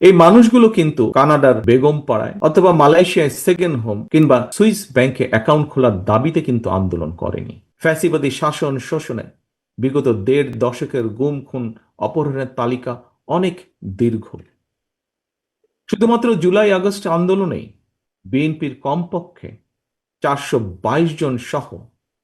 এই মানুষগুলো কিন্তু কানাডার বেগম পাড়ায় অথবা মালয়েশিয়ায় সেকেন্ড হোম কিংবা সুইস ব্যাংকে অ্যাকাউন্ট খোলার দাবিতে কিন্তু আন্দোলন করেনি। ফ্যাসিবাদী শাসন শোষণে বিগত ১.৫ দশকের গুম খুন অপহরণের তালিকা অনেক দীর্ঘ। শুধুমাত্র জুলাই আগস্ট আন্দোলনেই বিএনপির কমপক্ষে ৪২২ জন সহ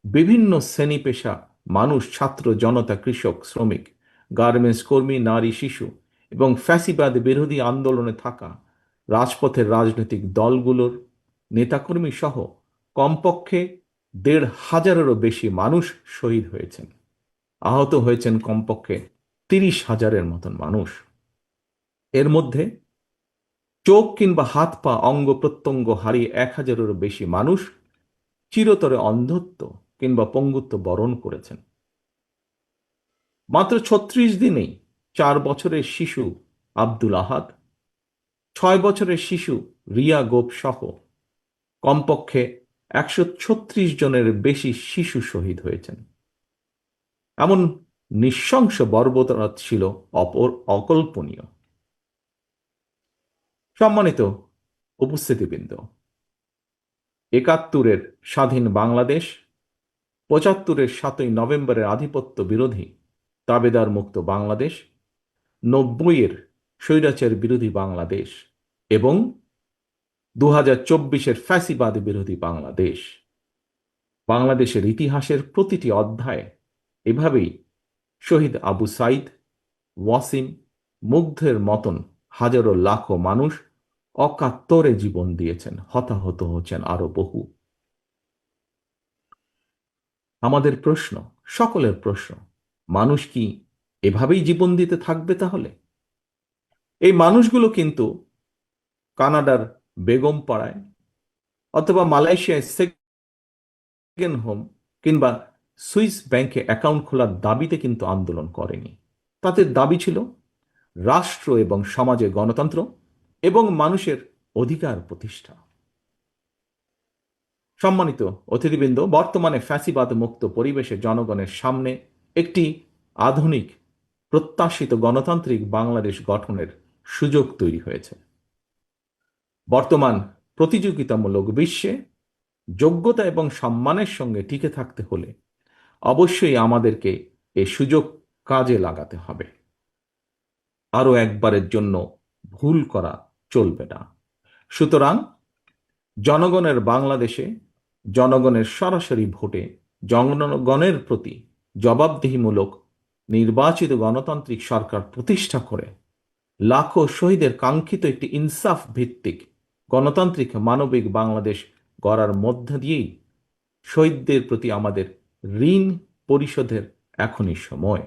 বিভিন্ন শ্রেণী পেশা মানুষ, ছাত্র জনতা, কৃষক, শ্রমিক, গার্মেন্টস কর্মী, নারী, শিশু এবং ফ্যাসিবাদ বিরোধী আন্দোলনে থাকা রাজপথের রাজনৈতিক দলগুলোর নেতাকর্মী সহ কমপক্ষে ১,৫০০-এরও বেশি মানুষ শহীদ হয়েছেন। আহত হয়েছেন কমপক্ষে ৩০,০০০-এর মতন মানুষ। এর মধ্যে চোখ কিংবা হাত পা অঙ্গ প্রত্যঙ্গ হারিয়ে ১,০০০-এরও বেশি মানুষ চিরতরে অন্ধত্ব কিংবা পঙ্গুত্ব বরণ করেছেন। মাত্র ৩৬ দিনেই ৪ বছরের শিশু আব্দুল আহাদ, ৬ বছরের শিশু রিয়া গোপ সহ কমপক্ষে ১৩৬ জনের বেশি শিশু শহীদ হয়েছেন। এমন নৃশংস বর্বরতা ছিল অকল্পনীয়। সম্মানিত উপস্থিতিবৃন্দ, ৭১-এর স্বাধীন বাংলাদেশ, ৭৫-এর ৭ই নভেম্বরের আধিপত্য বিরোধী তাবেদার মুক্ত বাংলাদেশ, ৯০-এর স্বৈরাচার বিরোধী বাংলাদেশ এবং ২০২৪-এর ফ্যাসিবাদ বিরোধী বাংলাদেশ। বাংলাদেশের ইতিহাসের প্রতিটি অধ্যায়ে এভাবেই শহীদ আবু সাইদ, ওয়াসিম, মুগ্ধের মতন হাজারো লাখো মানুষ অকাতরে জীবন দিয়েছেন, হতাহত হচ্ছেন আরো বহু। আমাদের প্রশ্ন, সকলের প্রশ্ন, মানুষ কি এভাবেই জীবন দিতে থাকবে তাহলে? এই মানুষগুলো কিন্তু কানাডার বেগম পাড়ায় অথবা মালয়েশিয়ায় সেকেন্ড হোম কিংবা সুইস ব্যাংকে অ্যাকাউন্ট খোলার দাবিতে কিন্তু আন্দোলন করেনি। তাদের দাবি ছিল রাষ্ট্র এবং সমাজে গণতন্ত্র এবং মানুষের অধিকার প্রতিষ্ঠা। সম্মানিত অতিথিবৃন্দ, বর্তমানে ফ্যাসিবাদ মুক্ত পরিবেশে জনগণের সামনে একটি আধুনিক প্রত্যাশিত গণতান্ত্রিক বাংলাদেশ গঠনের সুযোগ তৈরি হয়েছে। বর্তমান প্রতিযোগিতামূলক বিশ্বে যোগ্যতা এবং সম্মানের সঙ্গে টিকে থাকতে হলে অবশ্যই আমাদেরকে এই সুযোগ কাজে লাগাতে হবে। আরও একবারের জন্য ভুল করা চলবে না। সুতরাং জনগণের বাংলাদেশে জনগণের সরাসরি ভোটে জনগণের প্রতি জবাবদিহিমূলক নির্বাচিত গণতান্ত্রিক সরকার প্রতিষ্ঠা করে লাখো শহীদের কাঙ্ক্ষিত একটি ইনসাফ ভিত্তিক গণতান্ত্রিক মানবিক বাংলাদেশ গড়ার মধ্য দিয়েই শহীদদের প্রতি আমাদের ঋণ পরিশোধের এখনই সময়।